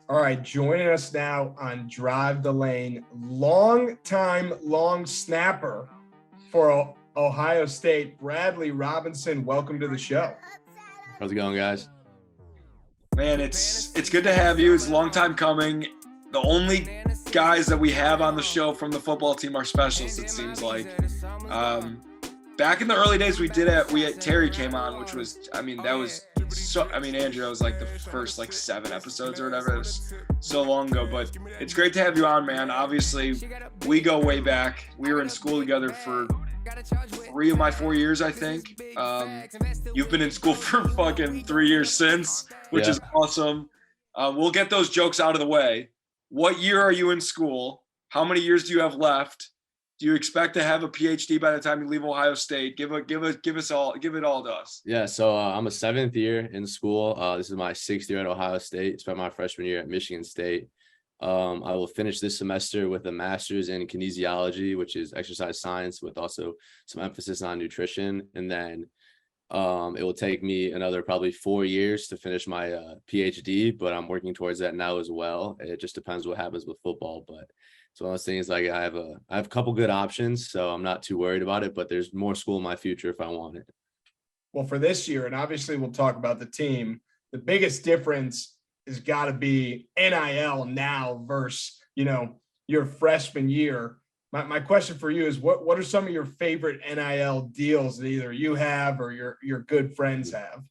All right, joining us now on Drive the Lane, long snapper for Ohio State, Bradley Robinson. Welcome to the show. How's it going, guys? Man, it's good to have you. It's a long time coming. The only guys that we have on the show from the football team are specials, it seems like. Back in the early days, Terry came on, which was, Andrew, that was like the first 7 episodes or whatever. It was so long ago, but it's great to have you on, man. Obviously, we go way back. We were in school together for 3 of my 4 years, I think. You've been in school for fucking 3 years since, which is awesome. We'll get those jokes out of the way. What year are you in school? How many years do you have left? Do you expect to have a PhD by the time you leave Ohio State? Give it all to us. Yeah, so I'm a 7th year in school. This is my 6th year at Ohio State. Spent my freshman year at Michigan State. I will finish this semester with a master's in kinesiology, which is exercise science with also some emphasis on nutrition. And then it will take me another probably 4 years to finish my PhD, but I'm working towards that now as well. It just depends what happens with football, but it's one of those things. Like I have a couple good options, so I'm not too worried about it, but there's more school in my future if I want it. Well, for this year, and obviously we'll talk about the team, the biggest difference has got to be NIL now versus, your freshman year. My question for you is what are some of your favorite NIL deals that either you have or your good friends have?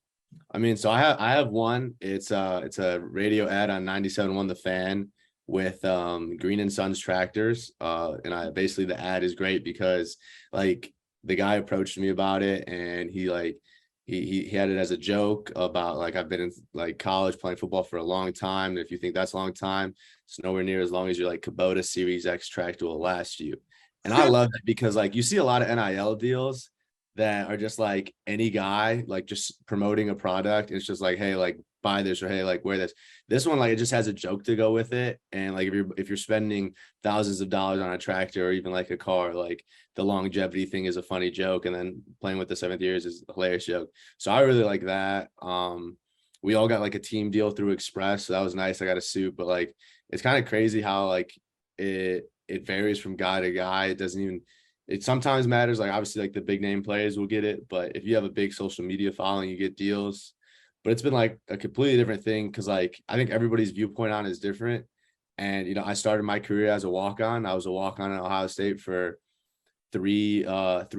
So I have one. It's a radio ad on 97.1 The Fan with Green and Sons tractors. And basically the ad is great because the guy approached me about it, and he had it as a joke about I've been in college playing football for a long time. And if you think that's a long time, it's nowhere near as long as your Kubota Series X tractor will last you. And I love it because you see a lot of NIL deals that are just any guy just promoting a product. It's just hey, buy this, or hey, wear this. This one it just has a joke to go with it. And if you're spending thousands of dollars on a tractor or even a car, the longevity thing is a funny joke, and then playing with the 7th years is a hilarious joke. So I really like that. We all got a team deal through Express, so that was nice. I got a suit, but it's kind of crazy how it varies from guy to guy. It sometimes matters. Obviously the big name players will get it, but if you have a big social media following, you get deals. But it's been a completely different thing because I think everybody's viewpoint on it is different. And I started my career as a walk-on. I was a walk-on at Ohio State for 3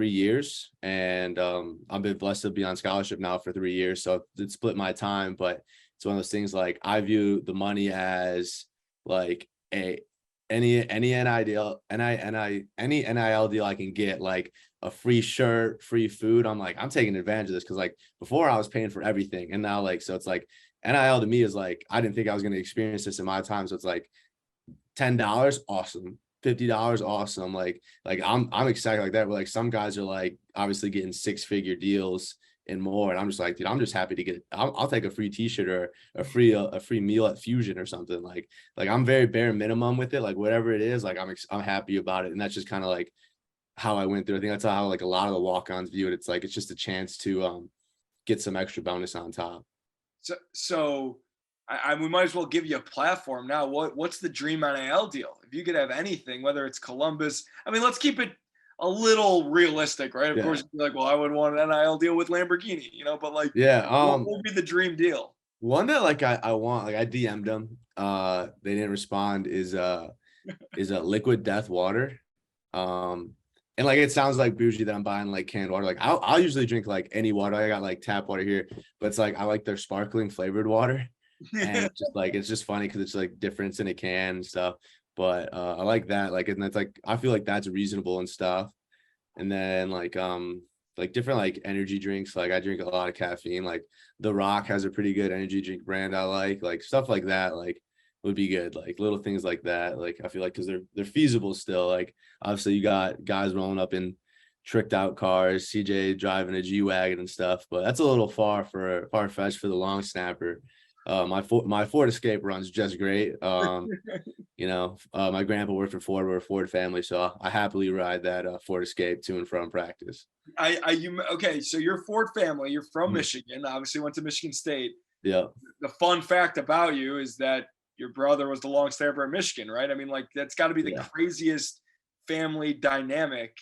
years, and I've been blessed to be on scholarship now for 3 years. So it split my time, but it's one of those things I view the money as any NIL deal I can get, a free shirt, free food. I'm taking advantage of this because before I was paying for everything, and now so it's NIL to me is I didn't think I was going to experience this in my time. So it's $10, awesome. $50, awesome. I'm excited that. But some guys are obviously getting 6-figure deals and more, and I'm just dude, I'm just happy to get. I'll take a free T-shirt or a free meal at Fusion or something. I'm very bare minimum with it. Whatever it is, I'm happy about it, and that's just kind of how I went through. I think that's how a lot of the walk-ons view it. It's it's just a chance to get some extra bonus on top. So we might as well give you a platform now. What's the dream NIL deal? If you could have anything, whether it's Columbus, let's keep it a little realistic, right? Of course, you're well, I would want an NIL deal with Lamborghini, but what would be the dream deal? One that I want, I DM'd them, they didn't respond, is a liquid death water. And it sounds bougie that I'm buying canned water. I'll usually drink any water. I got tap water here, but it's I like their sparkling flavored water. And just it's just funny because it's difference in a can and stuff. But I like that. And that's I feel that's reasonable and stuff. And then different energy drinks. I drink a lot of caffeine. The Rock has a pretty good energy drink brand I like stuff like that would be good. Little things like that. I feel because they're feasible still. Obviously you got guys rolling up in tricked out cars, CJ driving a G-Wagon and stuff, but that's a little far-fetched for the long snapper. My Ford Escape runs just great. My grandpa worked for Ford. We're a Ford family, so I happily ride that Ford Escape to and from practice. Okay, so you're Ford family. You're from Michigan. Obviously, went to Michigan State. Yeah. The fun fact about you is that your brother was the long snapper at Michigan, right? I mean, like that's got to be the craziest family dynamic.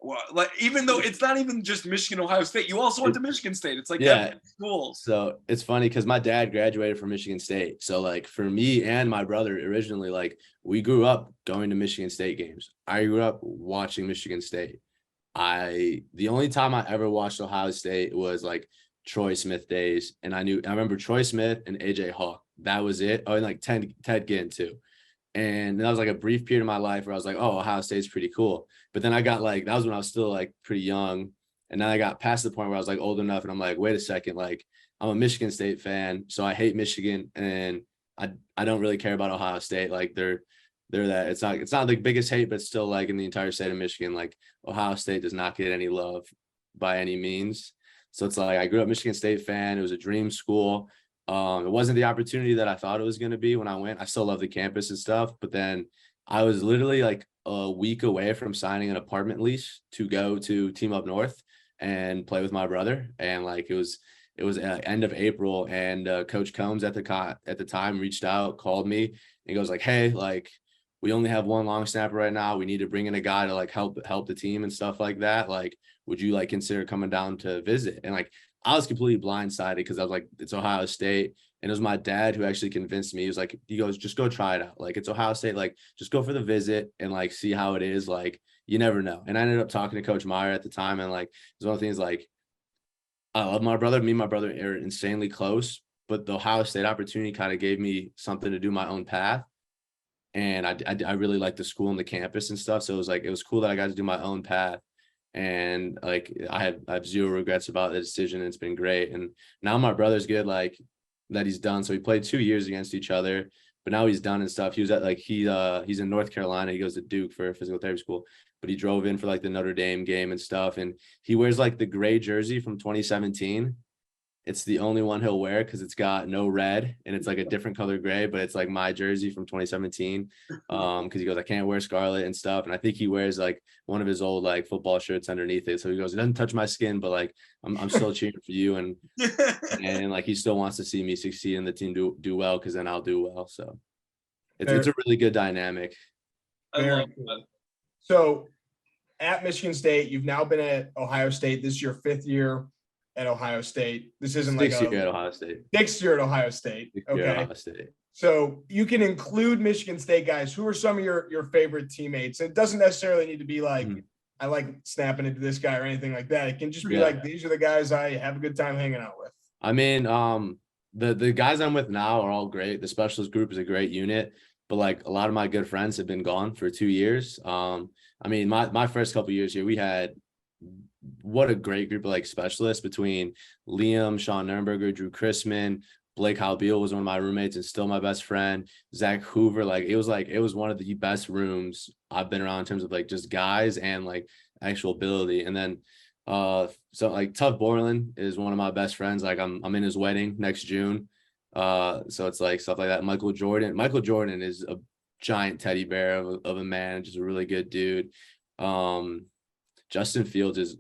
Well, like even though it's not even just Michigan, Ohio State, you also went to Michigan State. It's like schools. So it's funny because my dad graduated from Michigan State. So like for me and my brother originally, like we grew up going to Michigan State games. I grew up watching Michigan State. The only time I ever watched Ohio State was like Troy Smith days, and I remember Troy Smith and AJ Hawk. That was it. Oh, and like Ted Ginn too. And that was like a brief period of my life where I was like, oh, Ohio State's pretty cool. But then I got like, that was when I was still like pretty young. And then I got past the point where I was like old enough and I'm like, wait a second, like I'm a Michigan State fan. So I hate Michigan and I don't really care about Ohio State. Like they're that it's not the biggest hate, but still like in the entire state of Michigan, like Ohio State does not get any love by any means. So it's like, I grew up Michigan State fan. It was a dream school. It wasn't the opportunity that I thought it was going to be when I went. I still love the campus and stuff, but then I was literally like a week away from signing an apartment lease to go to Team Up North and play with my brother. And like, it was end of April, and Coach Combs at the time reached out, called me and goes like, hey, like we only have one long snapper right now. We need to bring in a guy to like help the team and stuff like that. Like, would you like consider coming down to visit? And like, I was completely blindsided because I was like, it's Ohio State. And it was my dad who actually convinced me. He goes, just go try it out. Like, it's Ohio State. Like, just go for the visit and like, see how it is. Like, you never know. And I ended up talking to Coach Meyer at the time. And like, it's one of the things, like, I love my brother. Me and my brother are insanely close, but the Ohio State opportunity kind of gave me something to do my own path. And I really liked the school and the campus and stuff. So it was cool that I got to do my own path. And like I have zero regrets about the decision. It's been great. And now my brother's good, like that he's done. So we played 2 years against each other, but now he's done and stuff. He was at like he's in North Carolina. He goes to Duke for physical therapy school, but he drove in for like the Notre Dame game and stuff. And he wears like the gray jersey from 2017. It's the only one he'll wear because it's got no red and it's like a different color gray, but it's like my jersey from 2017. Because he goes, I can't wear scarlet and stuff. And I think he wears like one of his old like football shirts underneath it. So he goes, it doesn't touch my skin, but like I'm still cheering for you. And like he still wants to see me succeed and the team do well, because then I'll do well. So it's a really good dynamic. Very cool. So at Michigan State, you've now been at Ohio State. This is your 5th year at Ohio State. This isn't like sixth year at Ohio State. 6th year at Ohio State. Okay. Ohio State. So you can include Michigan State guys. Who are some of your favorite teammates? It doesn't necessarily need to be like, I like snapping into this guy or anything like that. It can just be like, these are the guys I have a good time hanging out with. I mean, the guys I'm with now are all great. The specialist group is a great unit, but like a lot of my good friends have been gone for 2 years. I mean, my first couple of years here, we had what a great group of like specialists between Liam, Sean Nurnberger, Drew Chrisman, Blake Halbeal was one of my roommates and still my best friend, Zach Hoover. Like it was one of the best rooms I've been around in terms of like just guys and like actual ability. And then so like Tuff Borland is one of my best friends. Like I'm in his wedding next June. So it's like stuff like that. Michael Jordan is a giant teddy bear of a man, just a really good dude. Justin Fields is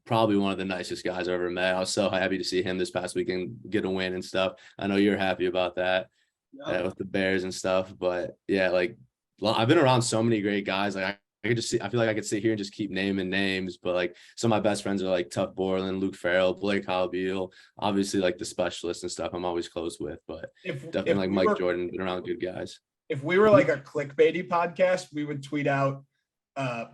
probably one of the nicest guys I've ever met. I was so happy to see him this past weekend get a win and stuff. I know you're happy about that with the Bears and stuff, but yeah, like I've been around so many great guys. Like I could just see, I feel like I could sit here and just keep naming names, but like some of my best friends are like Tuff Borland, Luke Farrell, Blake Halbeal, obviously like the specialists and stuff I'm always close with, but definitely like Mike Jordan, been around good guys. If we were like a clickbaity podcast, we would tweet out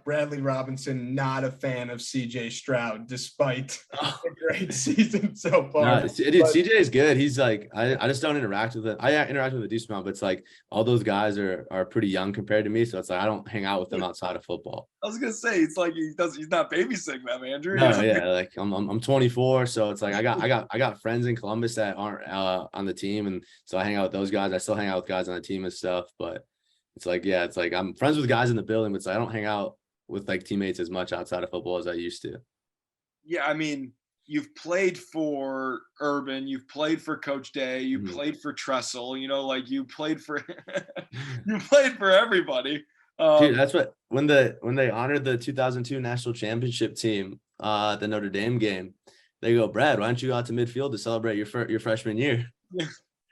Bradley Robinson, not a fan of CJ Stroud, despite a great season so far. No, dude, CJ is good. He's like, I just don't interact with it. I interact with a decent amount, but it's like all those guys are pretty young compared to me. So it's like I don't hang out with them outside of football. I was gonna say it's like he's not babysitting them, Andrew. No, yeah, like I'm 24, so it's like I got friends in Columbus that aren't on the team, and so I hang out with those guys. I still hang out with guys on the team and stuff, but it's like, yeah, it's like I'm friends with guys in the building, but I don't hang out with like teammates as much outside of football as I used to. Yeah, I mean, you've played for Urban, you've played for Coach Day, you played for Tressel, you know, like you played for everybody. Dude, that's what when they honored the 2002 national championship team, the Notre Dame game, they go, Brad, why don't you go out to midfield to celebrate your freshman year?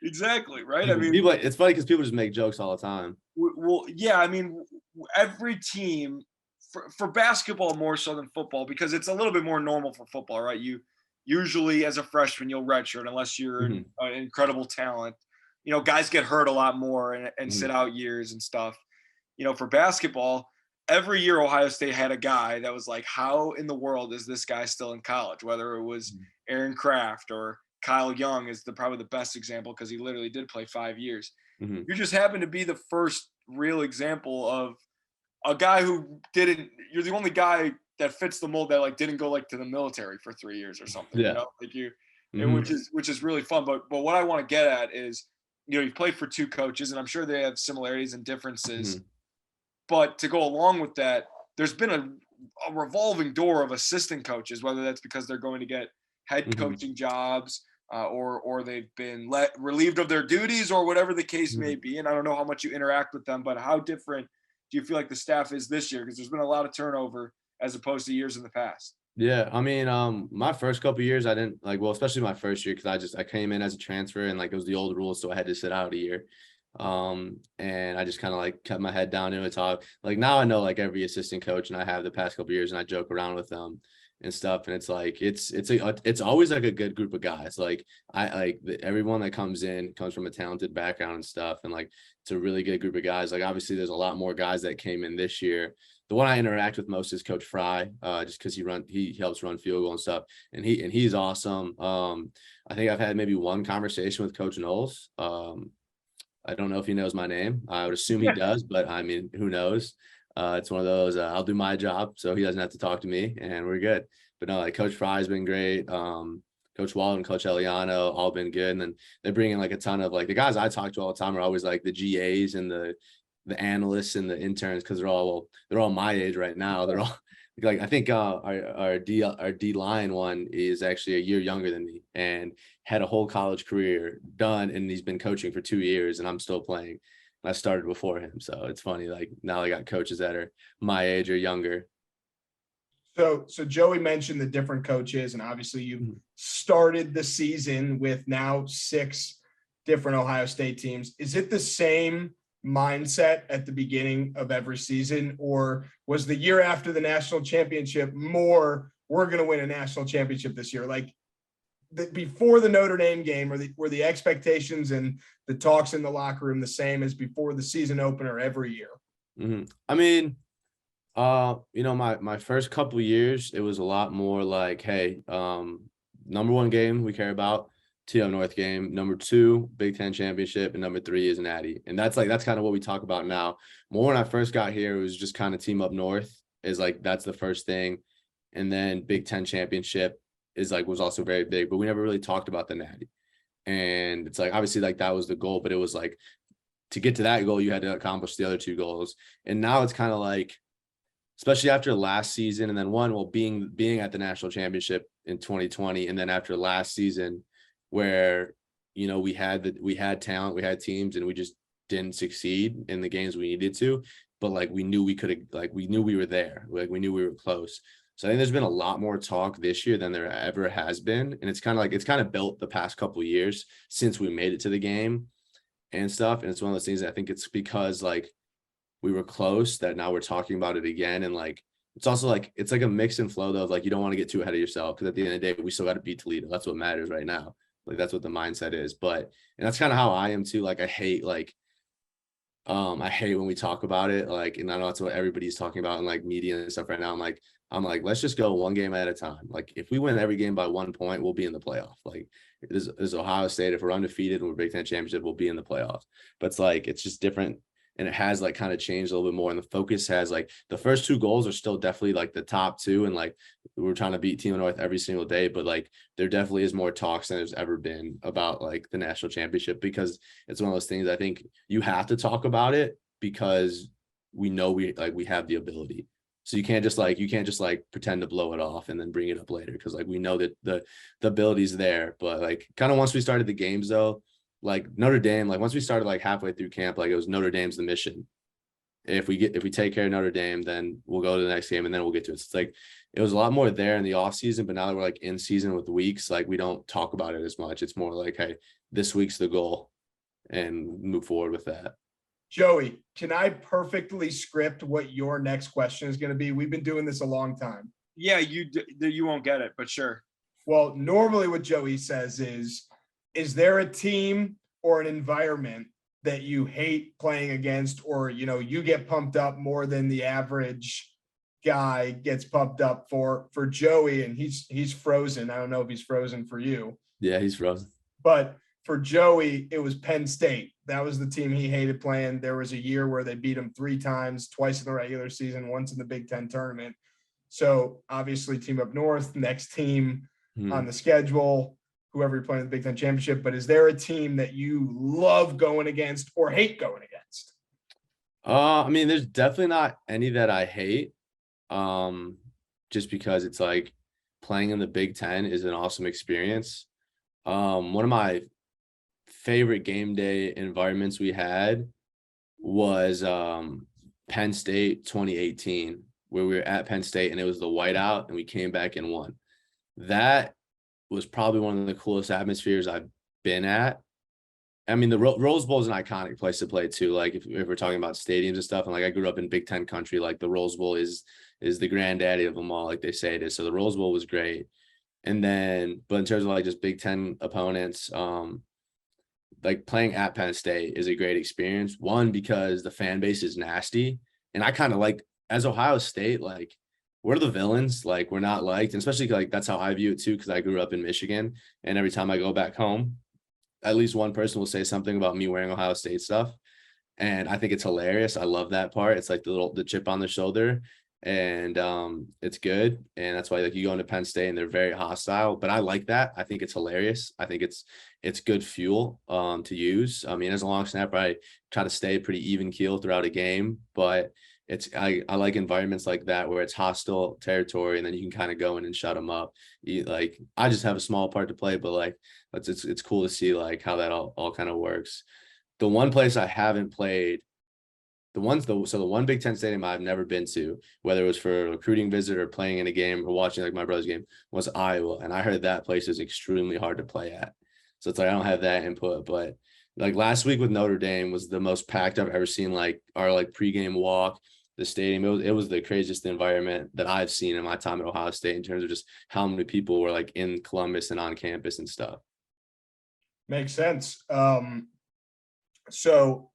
Exactly. Right. I mean, people, it's funny because people just make jokes all the time. well, yeah. I mean, every team for basketball more so than football, because it's a little bit more normal for football, right? You usually as a freshman, you'll redshirt unless you're an incredible talent. You know, guys get hurt a lot more and sit out years and stuff. You know, for basketball, every year Ohio State had a guy that was like, how in the world is this guy still in college? Whether it was Aaron Kraft or Kyle Young is probably the best example because he literally did play 5 years. You just happen to be the first real example of a guy who didn't. You're the only guy that fits the mold that like didn't go like to the military for 3 years or something. Yeah. You know, like you, and which is really fun. But what I want to get at is, you know, you played for 2 coaches, and I'm sure they have similarities and differences. But to go along with that, there's been a revolving door of assistant coaches, whether that's because they're going to get head coaching jobs or they've been relieved of their duties or whatever the case may be. And I don't know how much you interact with them, but how different do you feel like the staff is this year? Because there's been a lot of turnover as opposed to years in the past. Yeah, I mean, my first couple of years, I didn't like, well, especially my first year, because I came in as a transfer and like it was the old rules, so I had to sit out a year. And I just kind of like kept my head down and talk. Like now I know like every assistant coach, and I have the past couple of years, and I joke around with them and stuff. And it's like it's always like a good group of guys. Like everyone that comes in comes from a talented background and stuff, and like it's a really good group of guys. Like obviously there's a lot more guys that came in this year. The one I interact with most is Coach Fry, just because he helps run field goal and stuff, and he's awesome. I think I've had maybe one conversation with Coach Knowles. I don't know if he knows my name. I would assume he does, but I mean, who knows? It's one of those, I'll do my job, so he doesn't have to talk to me, and we're good. But no, like Coach Fry's been great. Coach Walden, Coach Eliano, all been good. And then they bring in like a ton of like the guys I talk to all the time are always like the GAs and the analysts and the interns, because they're all my age right now. They're all like, I think our D line one is actually a year younger than me and had a whole college career done, and he's been coaching for 2 years, and I'm still playing. I started before him, so it's funny. Like now I got coaches that are my age or younger. So Joey mentioned the different coaches, and obviously you started the season with now 6 different Ohio State teams. Is it the same mindset at the beginning of every season, or was the year after the national championship more, we're going to win a national championship this year? Like before the Notre Dame game, were the expectations and the talks in the locker room the same as before the season opener every year? I mean, you know, my first couple years, it was a lot more like, hey, number 1 game we care about, TO North game, number 2 Big Ten championship, and number 3 is Natty. And that's kind of what we talk about now. More when I first got here, it was just kind of team up north is like, that's the first thing. And then Big Ten championship was also very big, but we never really talked about the Natty. And it's like, obviously like that was the goal, but it was like, to get to that goal, you had to accomplish the other 2 goals. And now it's kind of like, especially after last season, and then being at the national championship in 2020, and then after last season, where, you know, we had talent, we had teams, and we just didn't succeed in the games we needed to. But like we knew we could have, like we knew we were there, like we knew we were close. So I think there's been a lot more talk this year than there ever has been, and it's kind of built the past couple of years since we made it to the game and stuff. And it's one of those things that I think it's because like we were close that now we're talking about it again. And like, it's also like, it's like a mix and flow though, of like, you don't want to get too ahead of yourself, because at the end of the day, we still got to beat Toledo. That's what matters right now. Like, that's what the mindset is. But, and that's kind of how I am too. Like, I hate when we talk about it, like, and I know that's what everybody's talking about in like media and stuff right now. I'm like, let's just go 1 game at a time. Like, if we win every game by 1 point, we'll be in the playoff. Like, this is Ohio State. If we're undefeated and we're Big Ten championship, we'll be in the playoffs. But it's like, it's just different. And it has like kind of changed a little bit more. And the focus has like the first 2 goals are still definitely like the top 2. And like, we're trying to beat Team North every single day, but like, there definitely is more talks than there's ever been about like the national championship, because it's one of those things I think you have to talk about it, because we know we have the ability. So you can't just pretend to blow it off and then bring it up later. Cause like, we know that the ability's there, but like kind of once we started the games though, like Notre Dame, like once we started like halfway through camp, like it was Notre Dame's the mission. If we take care of Notre Dame, then we'll go to the next game and then we'll get to it. So it's like, it was a lot more there in the off season, but now that we're like in season with weeks, like we don't talk about it as much. It's more like, hey, this week's the goal. and move forward with that. Joey, can I perfectly script what your next question is going to be? We've been doing this a long time. Yeah, you won't get it, but sure. Well, normally what Joey says is there a team or an environment that you hate playing against, or, you get pumped up more than the average guy gets pumped up for Joey? And he's frozen. I don't know if he's frozen for you. Yeah, he's frozen. But for Joey, it was Penn State. That was the team he hated playing. There was a year where they beat him 3 times, twice in the regular season, once in the Big Ten tournament. So obviously team up north, next team on the schedule, whoever you're playing in the Big Ten championship. But is there a team that you love going against or hate going against? I mean, there's definitely not any that I hate. Just because it's like playing in the Big Ten is an awesome experience. One of my favorite game day environments we had was Penn State 2018, where we were at Penn State and it was the whiteout and we came back and won. That was probably one of the coolest atmospheres I've been at. I mean, the Rose Bowl is an iconic place to play too. Like if we're talking about stadiums and stuff, and like I grew up in Big Ten country, like the Rose Bowl is the granddaddy of them all, like they say it is. So the Rose Bowl was great. And then, but in terms of like just Big Ten opponents, like playing at Penn State is a great experience. One, because the fan base is nasty. And I kind of like, as Ohio State, like we're the villains, like we're not liked. And especially like that's how I view it too, because I grew up in Michigan. And every time I go back home, at least one person will say something about me wearing Ohio State stuff. And I think it's hilarious. I love that part. It's like the chip on the shoulder. And it's good. And that's why like you go into Penn State and they're very hostile, but I like that. I think it's hilarious. I think it's good fuel to use. I mean, as a long snapper, I try to stay pretty even keel throughout a game, but I like environments like that where it's hostile territory and then you can kind of go in and shut them up. Like I just have a small part to play, but like it's cool to see like how that all kind of works. The one place I haven't played, the one Big Ten stadium I've never been to, whether it was for a recruiting visit or playing in a game or watching like my brother's game, was Iowa. And I heard that place is extremely hard to play at. So it's like I don't have that input. But like last week with Notre Dame was the most packed I've ever seen, like our like pregame walk, the stadium. It was the craziest environment that I've seen in my time at Ohio State in terms of just how many people were like in Columbus and on campus and stuff. Makes sense. So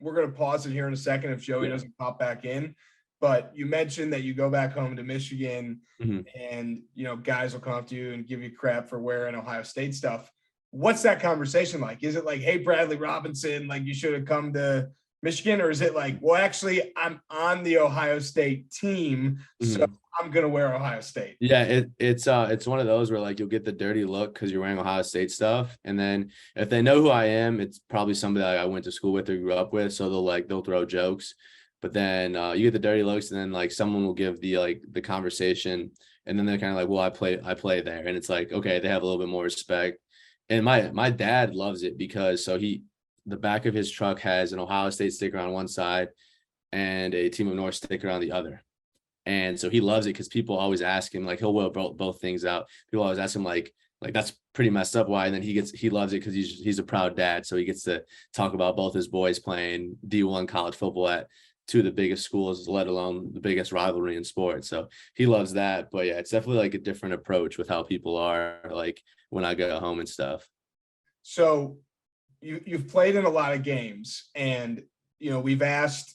we're going to pause it here in a second if Joey doesn't pop back in, but you mentioned that you go back home to Michigan and, guys will come up to you and give you crap for wearing Ohio State stuff. What's that conversation like? Is it like, hey, Bradley Robinson, like you should have come to Michigan? Or is it like, well, actually I'm on the Ohio State team, so I'm going to wear Ohio State? Yeah, it's one of those where like you'll get the dirty look because you're wearing Ohio State stuff. And then if they know who I am, it's probably somebody that I went to school with or grew up with. So they'll throw jokes. But then you get the dirty looks and then like someone will give the conversation. And then they're kind of like, well, I play there. And it's like, okay, they have a little bit more respect. And my dad loves it because the back of his truck has an Ohio State sticker on one side and a Team of North sticker on the other. And so he loves it because people always ask him, like he'll wear both things out. People always ask him like that's pretty messed up. Why? And then he loves it because he's a proud dad. So he gets to talk about both his boys playing D1 college football at two of the biggest schools, let alone the biggest rivalry in sports. So he loves that. But yeah, it's definitely like a different approach with how people are like when I go home and stuff. So you've played in a lot of games and, we've asked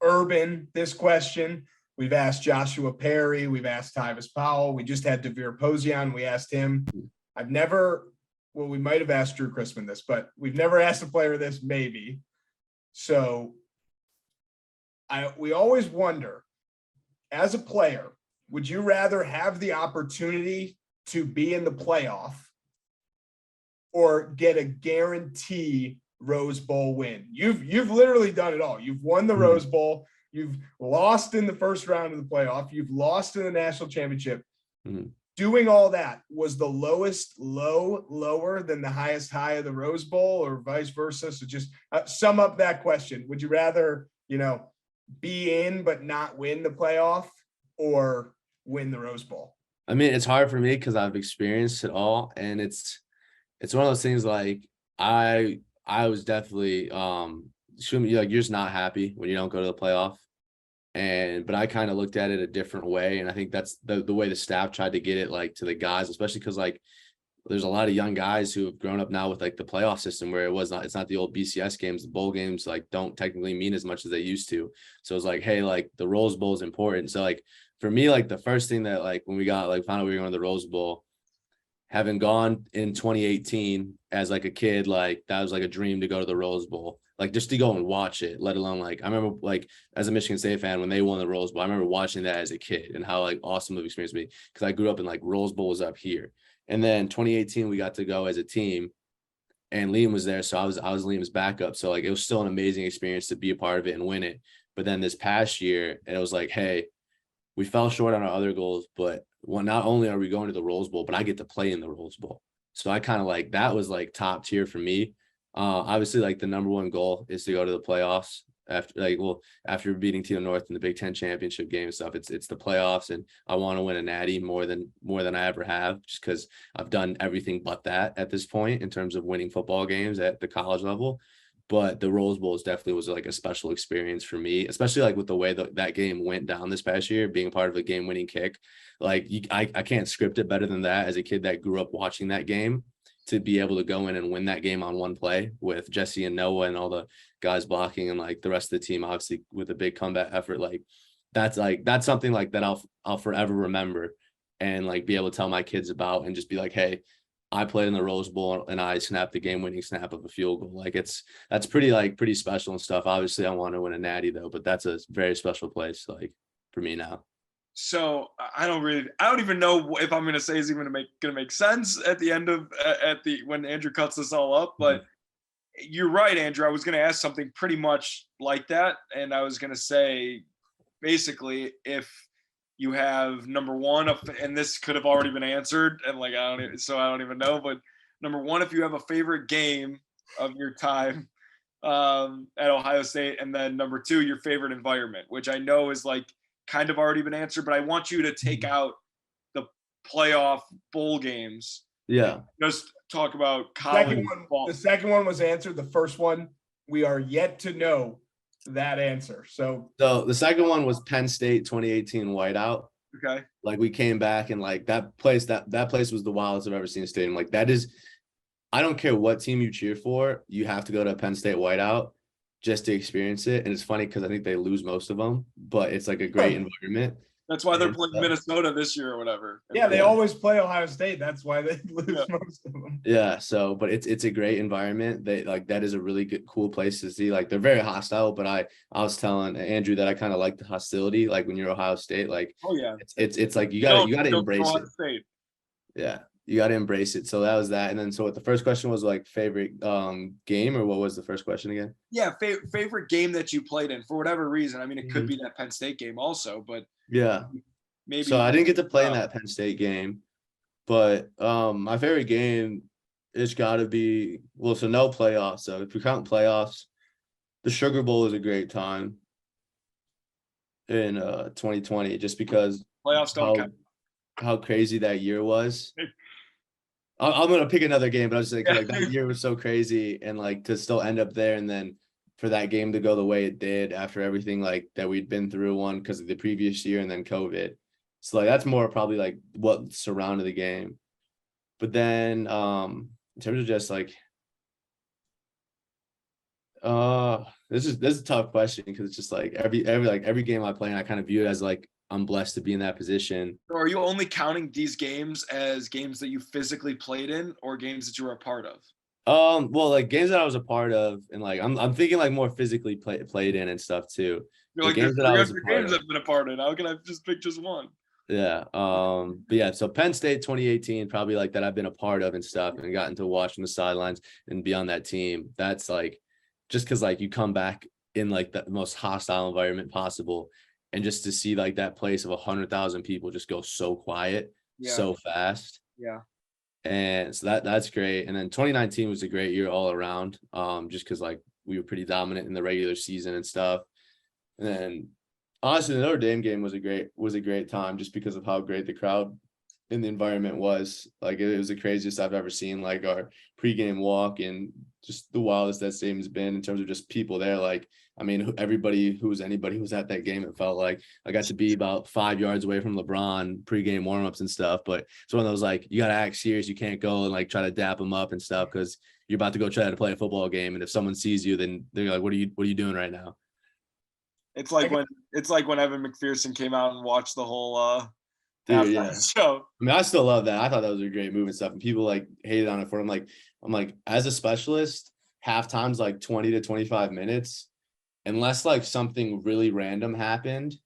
Urban this question. We've asked Joshua Perry. We've asked Tyvis Powell. We just had Devere Posey on. We asked him. We might have asked Drew Chrisman this, but we've never asked a player this, maybe. So we always wonder, as a player, would you rather have the opportunity to be in the playoff or get a guarantee Rose Bowl win? You've literally done it all. You've won the Rose Bowl. You've lost in the first round of the playoff. You've lost in the national championship. Doing all that, was the lowest low lower than the highest high of the Rose Bowl or vice versa? So just sum up that question. Would you rather, be in but not win the playoff or win the Rose Bowl? I mean, it's hard for me because I've experienced it all. And it's one of those things like I I was definitely you're just not happy when you don't go to the playoff. But I kind of looked at it a different way. And I think that's the way the staff tried to get it like to the guys, especially because like there's a lot of young guys who have grown up now with like the playoff system where it's not the old BCS games. The bowl games like don't technically mean as much as they used to. So it's like, hey, like the Rose Bowl is important. So like for me, like the first thing that like when we got like found out we were going to the Rose Bowl, having gone in 2018 as like a kid, like that was like a dream to go to the Rose Bowl, like just to go and watch it, let alone like I remember like as a Michigan State fan when they won the Rose Bowl, I remember watching that as a kid and how like awesome the experience would be because I grew up in like Rose Bowl was up here. And then 2018 we got to go as a team and Liam was there. So I was Liam's backup. So like it was still an amazing experience to be a part of it and win it. But then this past year, it was like, hey, we fell short on our other goals, but not only are we going to the Rose Bowl, but I get to play in the Rose Bowl. So I kind of like that was like top tier for me. Obviously, like the number one goal is to go to the playoffs after beating Team North in the Big Ten championship game and stuff. It's the playoffs, and I want to win a natty more than I ever have, just because I've done everything but that at this point in terms of winning football games at the college level. But the Rose Bowl definitely was like a special experience for me, especially like with the way that game went down this past year, being part of a game-winning kick. Like I can't script it better than that as a kid that grew up watching that game, to be able to go in and win that game on one play with Jesse and Noah and all the guys blocking and like the rest of the team, obviously with a big comeback effort. That's something like that I'll forever remember and like be able to tell my kids about and just be like, hey, I played in the Rose Bowl and I snapped the game-winning snap of a field goal. Like that's pretty special and stuff. Obviously, I want to win a natty though, but that's a very special place like for me now. So I don't even know if I'm going to say is even going to make sense at the end of when Andrew cuts this all up. But you're right, Andrew. I was going to ask something pretty much like that, and I was going to say basically if you have number one, and this could have already been answered, and like I don't even know. But number one, if you have a favorite game of your time at Ohio State, and then number two, your favorite environment, which I know is like kind of already been answered, but I want you to take out the playoff bowl games. Yeah. Just talk about college football. The second one was answered. The first one, we are yet to know that answer. So the second one was Penn State 2018 whiteout. Okay. Like we came back and like that place was the wildest I've ever seen a stadium. Like that is, I don't care what team you cheer for, you have to go to a Penn State whiteout just to experience it. And it's funny because I think they lose most of them, but it's like a great environment. That's why they're playing Minnesota this year or whatever. Yeah, they always play Ohio State. That's why they lose most of them. Yeah, so but it's a great environment. They like that is a really good, cool place to see. Like they're very hostile, but I was telling Andrew that I kind of like the hostility. Like when you're Ohio State, like it's like you gotta embrace it. State. Yeah, you gotta embrace it. So that was that. And then so what the first question was like favorite game, or what was the first question again? Yeah, favorite game that you played in for whatever reason. I mean, it could be that Penn State game also, but yeah, maybe. So I didn't get to play in that Penn State game, but my favorite game it's got to be so no playoffs. So if you count playoffs, the Sugar Bowl is a great time in 2020, just because playoffs don't count. How crazy that year was. I'm gonna pick another game, but I was just like that year was so crazy, and like to still end up there, and then for that game to go the way it did after everything like that we'd been through, one because of the previous year and then COVID. So like that's more probably like what surrounded the game. But then in terms of just like this is a tough question because it's just like every game I play and I kind of view it as like I'm blessed to be in that position. So are you only counting these games as games that you physically played in or games that you were a part of? Well, like games that I was a part of, and like I'm thinking like more physically played in and stuff too. You're like games that I was games I've been a part of. How can I just pick just one? Yeah. But yeah, so Penn State 2018, probably like that I've been a part of and stuff and gotten to watch from the sidelines and be on that team. That's like just because like you come back in like the most hostile environment possible. And just to see like that place of 100,000 people just go so quiet, so fast. Yeah. And so that's great. And then 2019 was a great year all around, just because like we were pretty dominant in the regular season and stuff. And then honestly, the Notre Dame game was a great time just because of how great the crowd in the environment was. Like it was the craziest I've ever seen. Like our pregame walk and just the wildest that stadium's been in terms of just people there. Like, I mean, anybody who was at that game, it felt like I got to be about 5 yards away from LeBron pregame warmups and stuff. But it's one of those like you got to act serious. You can't go and like try to dap them up and stuff because you're about to go try to play a football game. And if someone sees you, then they're like, what are you doing right now? It's like when Evan McPherson came out and watched the whole Dude, yeah. show. I mean, I still love that. I thought that was a great move and stuff. And people like hated on it for him. I'm like, as a specialist, halftime's like 20 to 25 minutes, unless like something really random happened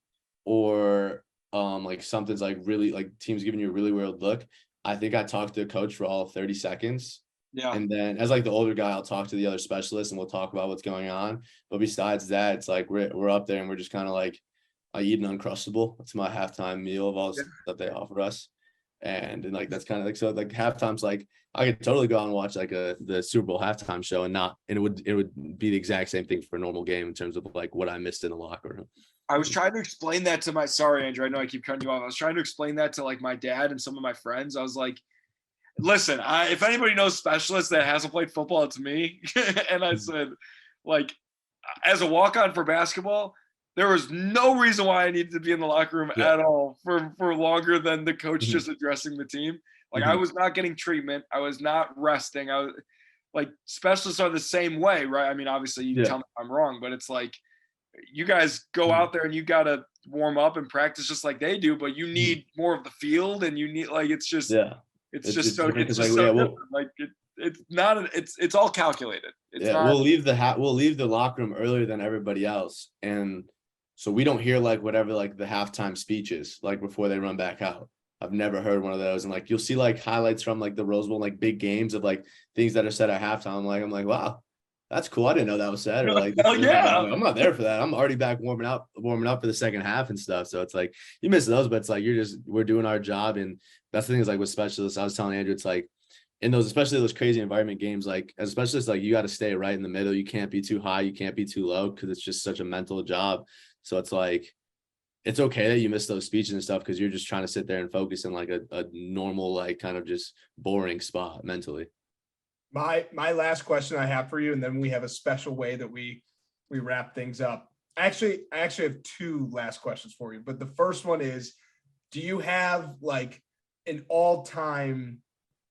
or like something's like really like team's giving you a really weird look. I think I talked to the coach for all of 30 seconds. Yeah. And then as like the older guy, I'll talk to the other specialists and we'll talk about what's going on. But besides that, it's like we're up there and we're just kind of like, I eat an Uncrustable. It's my halftime meal of all the stuff that they offer us. And like that's kind of like so like halftime's like I could totally go out and watch like the Super Bowl halftime show and it would be the exact same thing for a normal game in terms of like what I missed in the locker room. I was trying to explain that to sorry, Andrew, I know I keep cutting you off. I was trying to explain that to like my dad and some of my friends. I was like, listen, if anybody knows specialists that hasn't played football, it's me. And I said, like, as a walk-on for basketball, there was no reason why I needed to be in the locker room at all for longer than the coach just addressing the team. Like I was not getting treatment. I was not resting. I was like, specialists are the same way, right? I mean, obviously you tell me if I'm wrong, but it's like you guys go out there and you got to warm up and practice just like they do, but you need more of the field and you need like, it's just, it's just so different. Like it's all calculated. It's not, we'll leave the locker room earlier than everybody else. And so we don't hear like whatever like the halftime speeches like before they run back out. I've never heard one of those. And like you'll see like highlights from like the Rose Bowl, like big games of like things that are said at halftime. I'm like, wow, that's cool. I didn't know that was said. Or like, I'm not there for that. I'm already back warming up for the second half and stuff. So it's like you miss those, but it's like we're doing our job. And that's the thing is like with specialists, I was telling Andrew, it's like in those, especially those crazy environment games, like as specialists, like you got to stay right in the middle. You can't be too high. You can't be too low because it's just such a mental job. So it's like, it's okay that you miss those speeches and stuff because you're just trying to sit there and focus in like a normal, like kind of just boring spot mentally. My last question I have for you, and then we have a special way that we wrap things up. I actually have two last questions for you, but the first one is, do you have like an all-time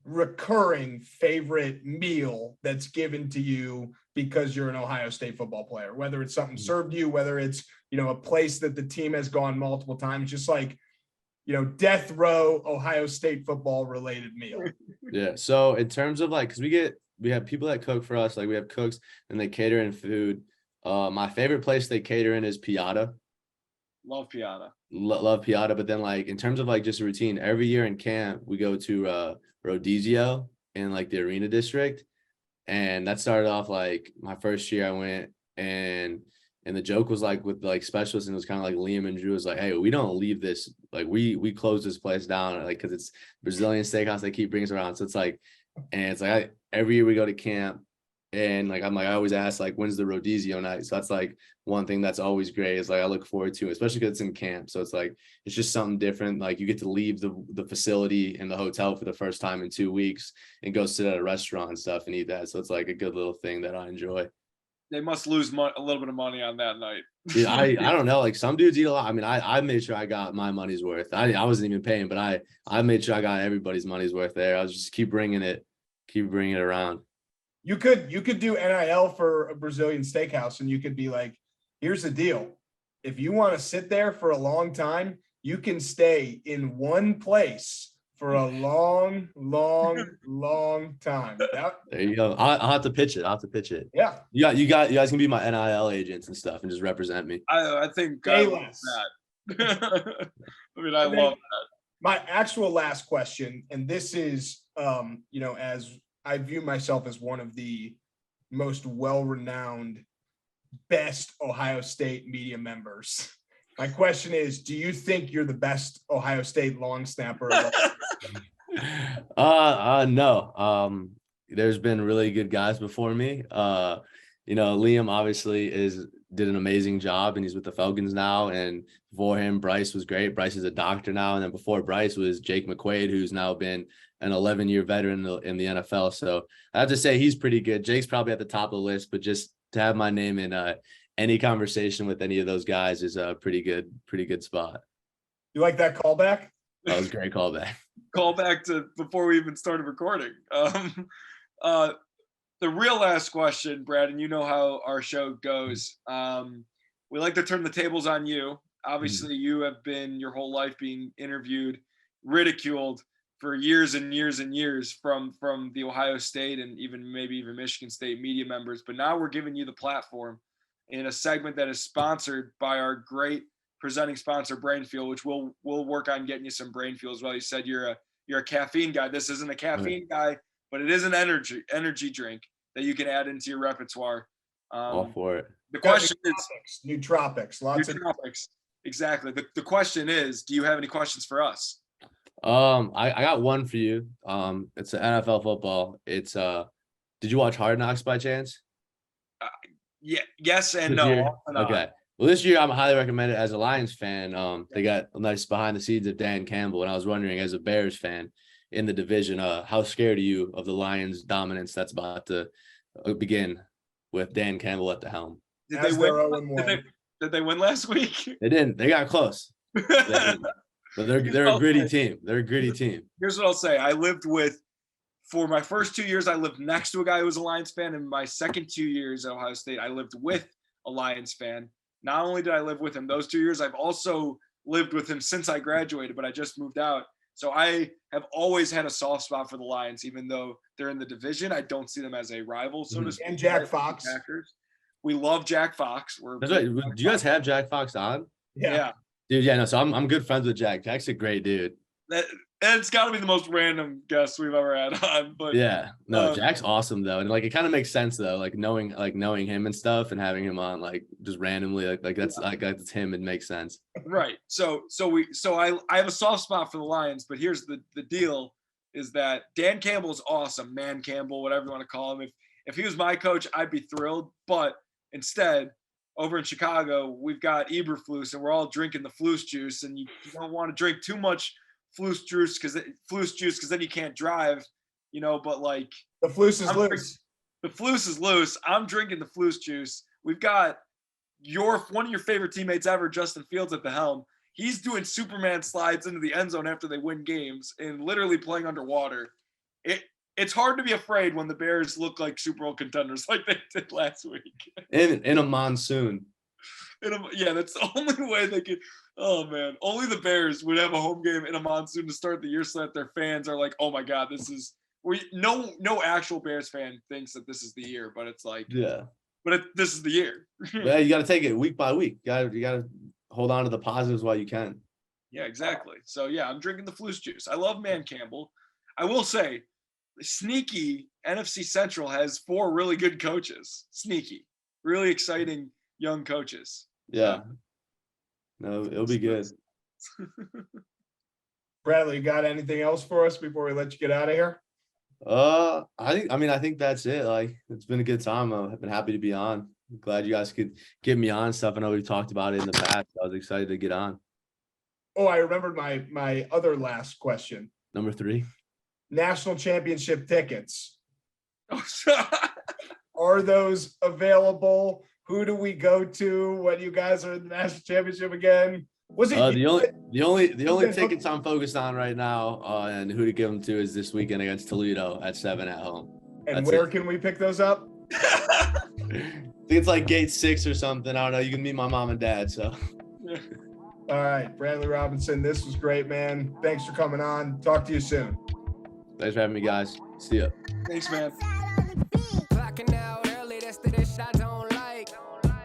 recurring favorite meal that's given to you because you're an Ohio State football player, whether it's something served you, whether it's, a place that the team has gone multiple times, just like, death row Ohio State football related meal? Yeah. So in terms of like, cause we have people that cook for us, like we have cooks and they cater in food. My favorite place they cater in is Piata. Love Piata. Love Piata. But then like, in terms of like just a routine, every year in camp, we go to Rodizio in like the arena district. And that started off like my first year I went and the joke was like with like specialists, and it was kind of like Liam and Drew was like, hey, we don't leave this, like we close this place down, like because it's Brazilian steakhouse, they keep bringing us around. So it's like, and it's like every year we go to camp and like I'm like I always ask like when's the Rodizio night. So that's like one thing that's always great is like I look forward to, especially because it's in camp. So it's like it's just something different. Like you get to leave the facility and the hotel for the first time in 2 weeks and go sit at a restaurant and stuff and eat that. So it's like a good little thing that I enjoy. They must lose a little bit of money on that night. Dude, I don't know. Like some dudes eat a lot. I mean, I made sure I got my money's worth. I wasn't even paying, but I made sure I got everybody's money's worth there. I was just keep bringing it around. You could do NIL for a Brazilian steakhouse, and you could be like, here's the deal. If you want to sit there for a long time, you can stay in one place for a long, long, long time. There you go. I'll have to pitch it. Yeah. You guys can be my NIL agents and stuff and just represent me. I think I love that. I mean, I love that. My actual last question, and this is, as I view myself as one of the most well-renowned, best Ohio State media members. My question is, do you think you're the best Ohio State long snapper? No. There's been really good guys before me. Liam obviously is did an amazing job, and he's with the Falcons now. And before him, Bryce was great. Bryce is a doctor now. And then before Bryce was Jake McQuaid, who's now been an 11-year veteran in the NFL. So I have to say he's pretty good. Jake's probably at the top of the list, but just to have my name in any conversation with any of those guys is a pretty good spot. You like that callback? That was a great callback. Callback to before we even started recording. The real last question, Brad, and you know how our show goes. We like to turn the tables on you. Obviously, you have been your whole life being interviewed, ridiculed for years and years and years from the Ohio State and maybe even Michigan State media members. But now we're giving you the platform in a segment that is sponsored by our great presenting sponsor, Brain Fuel, which we'll work on getting you some Brain Fuel as well. You said you're a caffeine guy. This isn't a caffeine guy, but it is an energy drink that you can add into your repertoire. All for it. The question is nootropics, lots of nootropics. Exactly. The question is, do you have any questions for us? I got one for you. It's an NFL football. It's did you watch Hard Knocks by chance? Yeah, yes and This no. year? Okay. Well, this year I'm highly recommend it as a Lions fan. They got a nice behind the scenes of Dan Campbell, and I was wondering, as a Bears fan in the division, how scared are you of the Lions' dominance that's about to begin with Dan Campbell at the helm? Did they win? Did they win last week? They didn't. They got close. But they're a gritty team. They're a gritty team. Here's what I'll say. For my first 2 years, I lived next to a guy who was a Lions fan. And my second 2 years at Ohio State, I lived with a Lions fan. Not only did I live with him those 2 years, I've also lived with him since I graduated, but I just moved out. So I have always had a soft spot for the Lions, even though they're in the division. I don't see them as a rival, so to speak. And Jack Fox. We love Jack Fox. That's right. Do you guys have Jack Fox on? Yeah. Dude, yeah, no. So I'm good friends with Jack. Jack's a great dude. It's got to be the most random guest we've ever had on. But yeah, no, Jack's awesome though, and like it kind of makes sense though, like knowing him and stuff, and having him on like just randomly, like that's him. It makes sense. Right. So I have a soft spot for the Lions, but here's the deal: is that Dan Campbell is awesome, Man Campbell, whatever you want to call him. If he was my coach, I'd be thrilled. But instead, over in Chicago, we've got Eberflus, and we're all drinking the Flus juice, and you don't want to drink too much Flus juice because then you can't drive, but like the Flus is loose. The Flus is loose. I'm drinking the Flus juice. We've got one of your favorite teammates ever, Justin Fields, at the helm. He's doing Superman slides into the end zone after they win games and literally playing underwater. It's hard to be afraid when the Bears look like Super Bowl contenders like they did last week. In a monsoon. That's the only way they could. Oh man, only the Bears would have a home game in a monsoon to start the year, so that their fans are like, "Oh my God, this is." No actual Bears fan thinks that this is the year, but it's like, yeah. But this is the year. Yeah, you got to take it week by week. You got to hold on to the positives while you can. Yeah, exactly. So yeah, I'm drinking the Flus juice. I love Man Campbell. I will say, sneaky NFC Central has 4 really good coaches. Sneaky, really exciting young coaches. Yeah. No, it'll be good. Bradley, you got anything else for us before we let you get out of here? I think that's it. Like, it's been a good time. I've been happy to be on. I'm glad you guys could get me on stuff. I know we've talked about it in the past. I was excited to get on. Oh, I remembered my other last question. Number 3. National championship tickets. Are those available? Who do we go to when you guys are in the national championship again? Was it the only tickets I'm focused on right now and who to give them to is this weekend against Toledo at 7 at home. And where can we pick those up? I think it's like gate 6 or something. I don't know. You can meet my mom and dad. So. All right, Bradley Robinson, this was great, man. Thanks for coming on. Talk to you soon. Thanks for having me, guys. See ya. Thanks, man. Clocking out early, that's the dish I don't like.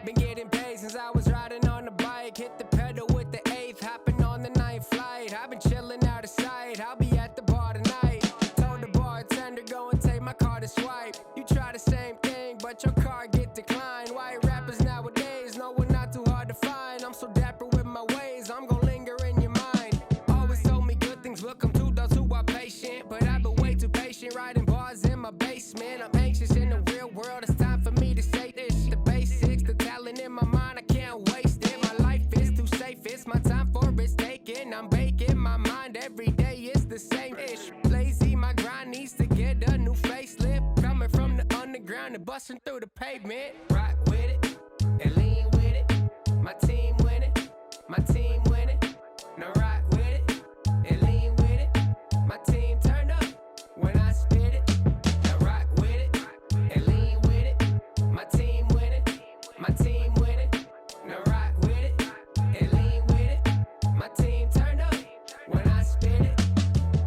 Been getting paid since I was riding on the bike. Hit the pedal with the 8th, hopping on the 9th flight. I've been chilling out of sight. I'll be at the bar tonight. Told the bartender, go and take my card to swipe. You try the same thing, but your card get declined. White rappers nowadays, no, we're not too hard to find. I'm so dapper with my ways, I'm gonna linger in your mind. Always told me good things will come to those who are patient, but I've been way too patient, writing bars in my basement. I'm anxious in the real world, it's time for me to say this. The basics, the talent in my mind. busting through the pavement. Rock with it and lean with it. My team win it. My team win it. Now rock with it and lean with it. My team turn up when I spit it. Now rock with it and lean with it. My team win it. My team win it. Now rock with it and lean with it. My team turn up when I spit it.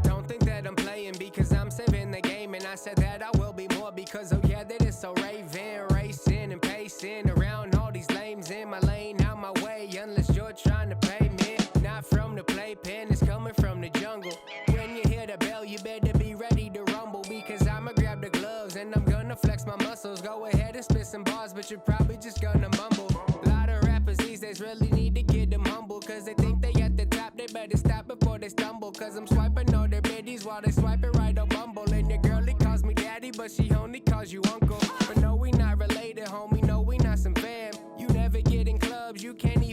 Don't think that I'm playing because I'm saving the game, and I said that I will be more because oh yeah, that is so raving, racing and pacing around all these lames in my lane, out my way, unless you're trying to pay me. Not from the playpen, it's coming from the jungle. When you hear the bell, you better be ready to rumble, because I'ma grab the gloves and I'm gonna flex my muscles. Go ahead and spit some bars, but you're probably just gonna mumble. A lot of rappers these days really need to get them humble, cause they think they at the top, they better stop before they stumble. Cause I'm swiping all their biddies while they swiping right on Bumble. And your girlie calls me daddy, but she only calls you uncle. But no, we not related, homie, no, we not some fam. You never get in clubs, you can't